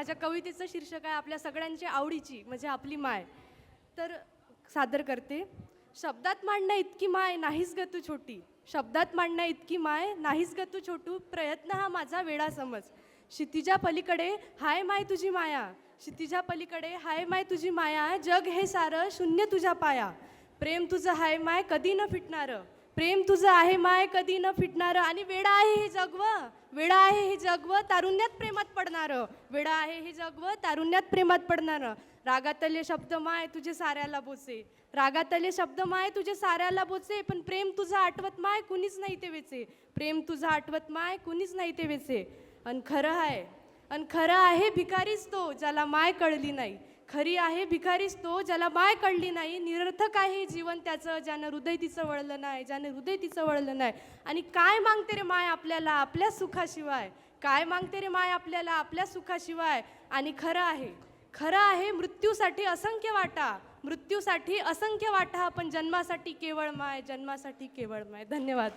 माझ्या कवितेचं शीर्षक आहे आपल्या सगळ्यांच्या आवडीची म्हणजे आपली माय. तर सादर करते. शब्दात मांडणं इतकी माय नाहीच ग तू छोटी, शब्दात मांडणं इतकी माय नाहीच ग तू छोटू, प्रयत्न हा माझा वेडा समज. क्षितिजा पलीकडे हाय माय तुझी माया, क्षितिजा पलीकडे हाय माय तुझी माया, जग हे सारं शून्य तुझ्या पाया. प्रेम तुझं हाय माय कधी न फिटणारं, प्रेम तुझं आहे माय कधी न फिटणारं. आणि वेडा आहे हे जगव, वेडा आहे हे जगव तारुण्यात प्रेमात पडणारं, वेडा आहे हे जगव तारुण्यात प्रेमात पडणारं. रागातले शब्द माय तुझे साऱ्याला बोचे, रागातले शब्द माय तुझे साऱ्याला बोचे, पण प्रेम तुझं आठवत माय कुणीच नाही ते वेचे, प्रेम तुझं आठवत माय कुणीच नाही ते वेचे. अन खरं आहे, अन खरं आहे भिकारीच तो ज्याला माय कळली नाही, खरी आहे भिकारीच तो ज्याला माय कळली नाही. निरर्थक आहे जीवन त्याचं ज्यानं हृदय तिचं वळलं नाही, ज्यानं हृदय तिचं वळलं नाही. आणि काय मागते रे माय आपल्याला आपल्या सुखाशिवाय, काय मागते रे माय आपल्याला आपल्या सुखाशिवाय. आणि खरं आहे, खरं आहे मृत्यूसाठी असंख्य वाटा, मृत्यूसाठी असंख्य वाटा, पण जन्मासाठी केवळ माय, जन्मासाठी केवळ माय. धन्यवाद.